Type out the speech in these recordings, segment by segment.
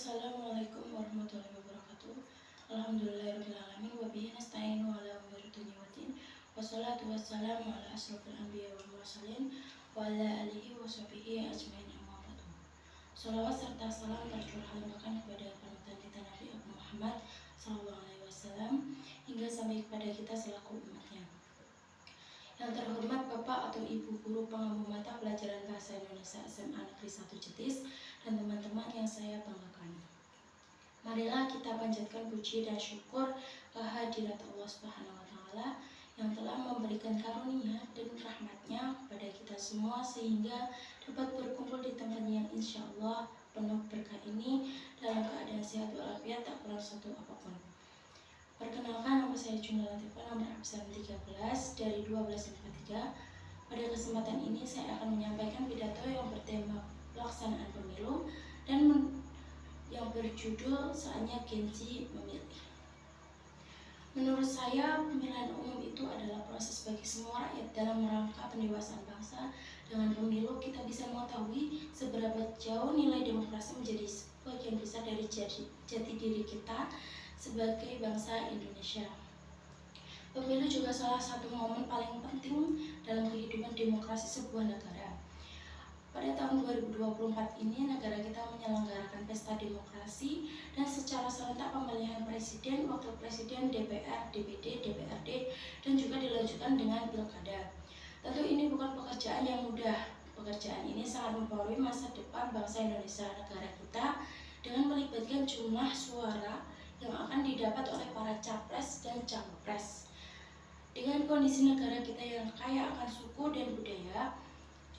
Assalamualaikum warahmatullahi wabarakatuh. Alhamdulillahirrahmanirrahim. Wabihi nasta'inu ala umuri dunya waddin. Wassalatu wassalamu ala asrofil anbiya wal mursalin wa ala alihi wa sahbihi ajmain amma ba'du. Salawat serta salam tercurah limpahkan kepada panutan kita Nabi Muhammad sallallahu alaihi wasallam hingga sampai kepada kita selaku umatnya. Yang terhormat Bapak atau Ibu Guru Pengampu Mata Pelajaran Bahasa Indonesia SMA Negeri 1 Jetis dan teman-teman yang saya banggakan. Marilah kita panjatkan puji dan syukur kehadirat Allah Subhanahu wa Ta'ala yang telah memberikan karunia dan rahmatnya kepada kita semua sehingga dapat berkumpul di tempat yang insya Allah penuh berkah ini dalam keadaan sehat walafiat tak kurang satu apapun. Perkenalkan, nama saya Junda Latifah, nomor absen 13 dari 1243. Pada kesempatan ini saya akan menyampaikan pidato yang bertema pelaksanaan pemilu dan yang berjudul Saatnya Genci Memilih. Menurut saya, pemilihan umum itu adalah proses bagi semua rakyat dalam rangka pendewasaan bangsa. Dengan pemilu, kita bisa mengetahui seberapa jauh nilai demokrasi menjadi sebagian besar dari jati diri kita sebagai bangsa Indonesia. Pemilu juga salah satu momen paling penting dalam kehidupan demokrasi sebuah negara. Pada tahun 2024 ini, negara kita menyelenggarakan pesta demokrasi dan secara serentak pemilihan presiden, wakil presiden, DPR, DPD, DPRD, dan juga dilanjutkan dengan pilkada. Tentu ini bukan pekerjaan yang mudah. Pekerjaan ini sangat mempengaruhi masa depan bangsa Indonesia, negara kita, dengan melibatkan jumlah suara yang akan didapat oleh para capres dan cawapres. Dengan kondisi negara kita yang kaya akan suku dan budaya,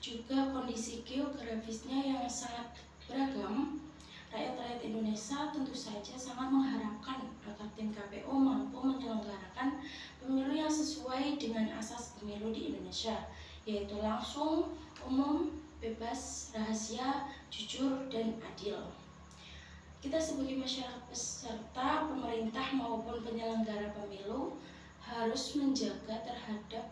juga kondisi geografisnya yang sangat beragam, rakyat-rakyat Indonesia tentu saja sangat mengharapkan agar tim KPU mampu menyelenggarakan pemilu yang sesuai dengan asas pemilu di Indonesia, yaitu langsung, umum, bebas, rahasia, jujur, dan adil. Kita sebagai masyarakat peserta, pemerintah maupun penyelenggara pemilu harus menjaga terhadap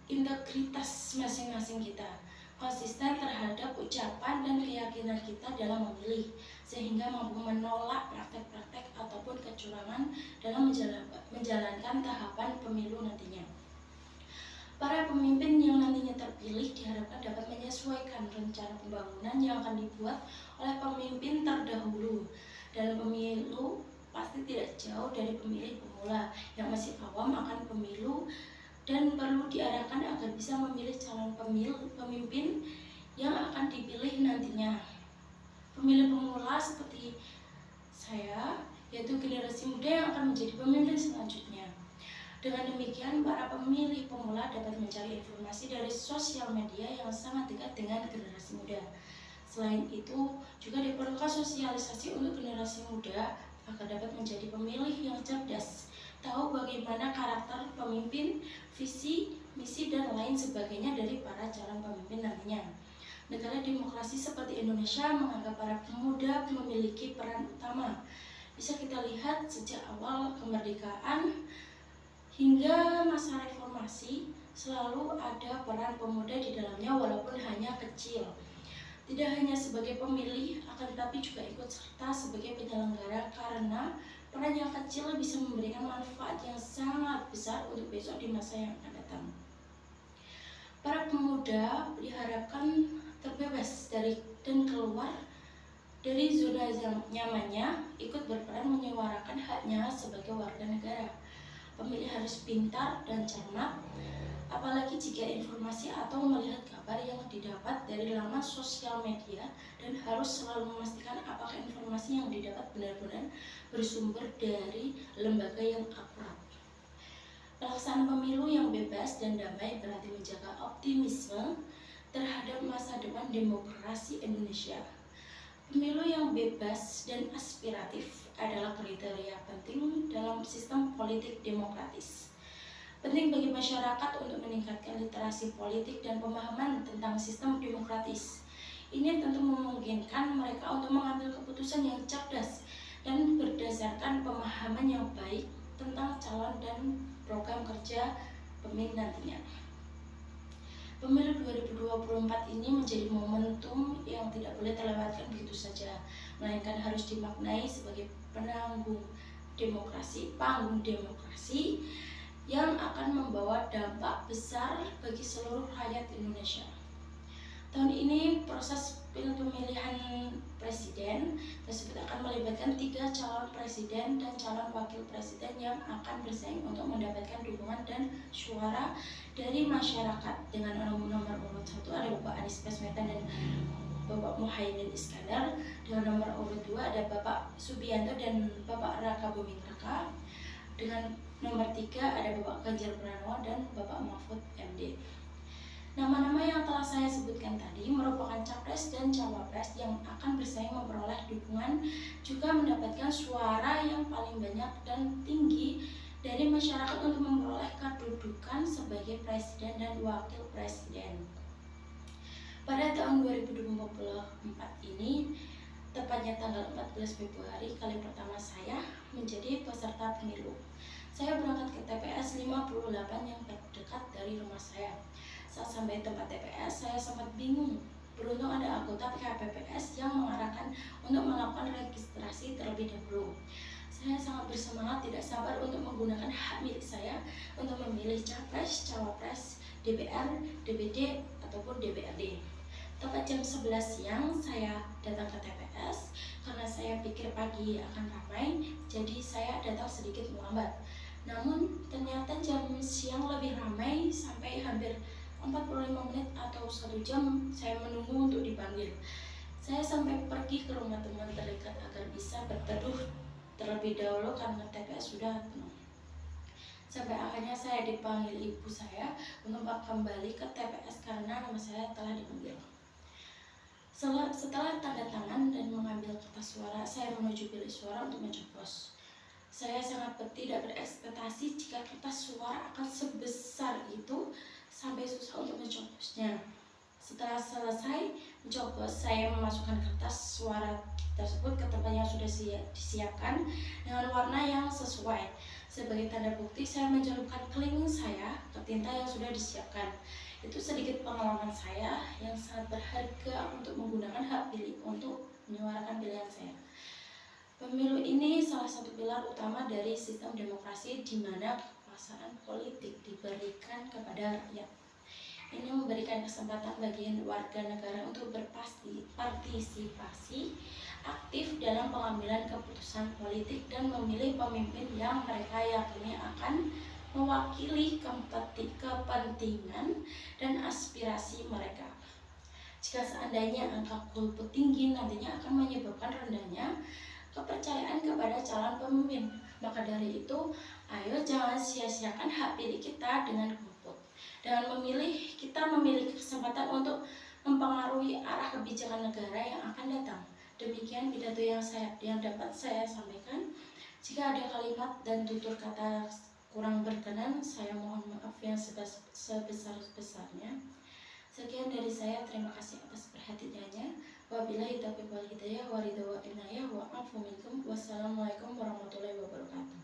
integritas masing-masing kita, konsisten terhadap ucapan dan keyakinan kita dalam memilih, sehingga mampu menolak praktek-praktek ataupun kecurangan dalam menjalankan tahapan pemilu nantinya. Para pemimpin yang nantinya terpilih diharapkan dapat menyesuaikan rencana pembangunan yang akan dibuat oleh pemimpin terdahulu. Dalam pemilu pasti tidak jauh dari pemilih pemula yang masih awam akan pemilu dan perlu diarahkan agar bisa memilih calon pemimpin yang akan dipilih nantinya. Pemilih pemula seperti saya, yaitu generasi muda yang akan menjadi pemimpin selanjutnya. Dengan demikian, para pemilih pemula dapat mencari informasi dari sosial media yang sangat dekat dengan generasi muda. Selain itu, juga diperlukan sosialisasi untuk generasi muda agar dapat menjadi pemilih yang cerdas, tahu bagaimana karakter pemimpin, visi, misi, dan lain sebagainya dari para calon pemimpin nantinya. Negara demokrasi seperti Indonesia menganggap para pemuda memiliki peran utama. Bisa kita lihat sejak awal kemerdekaan hingga masa reformasi selalu ada peran pemuda di dalamnya walaupun hanya kecil. Tidak hanya sebagai pemilih, akan tetapi juga ikut serta sebagai penyelenggara karena peran yang kecil bisa memberikan manfaat yang sangat besar untuk besok di masa yang akan datang. Para pemuda diharapkan terbebas dari dan keluar dari zona nyamannya, ikut berperan menyuarakan haknya sebagai warga negara. Pemilih harus pintar dan cermat, apalagi jika informasi atau melihat kabar yang didapat dari laman sosial media, dan harus selalu memastikan apakah informasi yang didapat benar-benar bersumber dari lembaga yang akurat. Pelaksanaan pemilu yang bebas dan damai berarti menjaga optimisme terhadap masa depan demokrasi Indonesia. Pemilu yang bebas dan aspiratif adalah kriteria penting dalam sistem politik demokratis. Penting bagi masyarakat untuk meningkatkan literasi politik dan pemahaman tentang sistem demokratis. Ini tentu memungkinkan mereka untuk mengambil keputusan yang cerdas dan berdasarkan pemahaman yang baik tentang calon dan program kerja pemimpin nantinya. Pemilu 2024 ini menjadi momentum yang yang tidak boleh terlewatkan begitu saja, melainkan harus dimaknai sebagai panggung demokrasi yang akan membawa dampak besar bagi seluruh rakyat Indonesia. Tahun ini proses pemilihan presiden tersebut akan melibatkan 3 calon presiden dan calon wakil presiden yang akan bersaing untuk mendapatkan dukungan dan suara dari masyarakat. Dengan nomor urut 1 ada Bapak Anies Baswedan dan Bapak Muhaimin Iskandar. Dengan nomor urut 2 ada Bapak Subianto dan Bapak Raka Buming Raka. Dengan nomor 3 ada Bapak Ganjar Pranowo dan Bapak Mahfud MD. Nama-nama yang telah saya sebutkan tadi merupakan capres dan cawapres yang akan bersaing memperoleh dukungan, juga mendapatkan suara yang paling banyak dan tinggi dari masyarakat untuk memperoleh kedudukan sebagai presiden dan wakil presiden. Pada tahun 2024 ini, tepatnya tanggal 14 Februari, kali pertama saya menjadi peserta pemilu. Saya berangkat ke TPS 58 yang terdekat dari rumah saya. Saat sampai tempat TPS, saya sempat bingung. Beruntung ada anggota KPPS yang mengarahkan untuk melakukan registrasi terlebih dahulu. Saya sangat bersemangat, tidak sabar untuk menggunakan hak milik saya untuk memilih capres, cawapres, DPR, DPD, ataupun DPRD. Tepat jam 11 siang saya datang ke TPS karena saya pikir pagi akan ramai, jadi saya datang sedikit melambat. Namun ternyata jam siang lebih ramai sampai hampir 45 menit atau 1 jam saya menunggu untuk dipanggil. Saya sampai pergi ke rumah teman terdekat agar bisa berteduh terlebih dahulu karena TPS sudah penuh. Sampai akhirnya saya dipanggil ibu saya untuk kembali ke TPS karena nama saya telah dipanggil. Setelah tanda tangan dan mengambil kertas suara, saya menuju bilik suara untuk mencoblos. Saya sangat tidak berekspektasi jika kertas suara akan sebesar itu, sampai susah untuk mencoblosnya. Setelah selesai mencoblos, saya memasukkan kertas suara tersebut ke tempat yang sudah disiapkan dengan warna yang sesuai. Sebagai tanda bukti, saya mencelupkan keling saya ke tinta yang sudah disiapkan. Itu sedikit pengalaman saya yang sangat berharga untuk menggunakan hak pilih untuk menyuarakan pilihan saya. Pemilu ini salah satu pilar utama dari sistem demokrasi di mana kekuasaan politik diberikan kepada rakyat. Ini memberikan kesempatan bagi warga negara untuk berpartisipasi aktif dalam pengambilan keputusan politik dan memilih pemimpin yang mereka yakini akan mewakili kepentingan dan aspirasi mereka. Jika seandainya angka golput tinggi nantinya akan menyebabkan rendahnya kepercayaan kepada calon pemimpin. Maka dari itu, ayo jangan sia-siakan hak pilih kita dengan golput. Dengan memilih, kita memiliki kesempatan untuk mempengaruhi arah kebijakan negara yang akan datang. Demikian pidato yang dapat saya sampaikan. Jika ada kalimat dan tutur kata kurang berkenan, saya mohon maaf yang sebesar-besarnya. Sekian dari saya, terima kasih atas perhatiannya. Wabillahi taufiq wal hidayah wa ridha wa inayah wa afu minkum. Wassalamualaikum warahmatullahi wabarakatuh.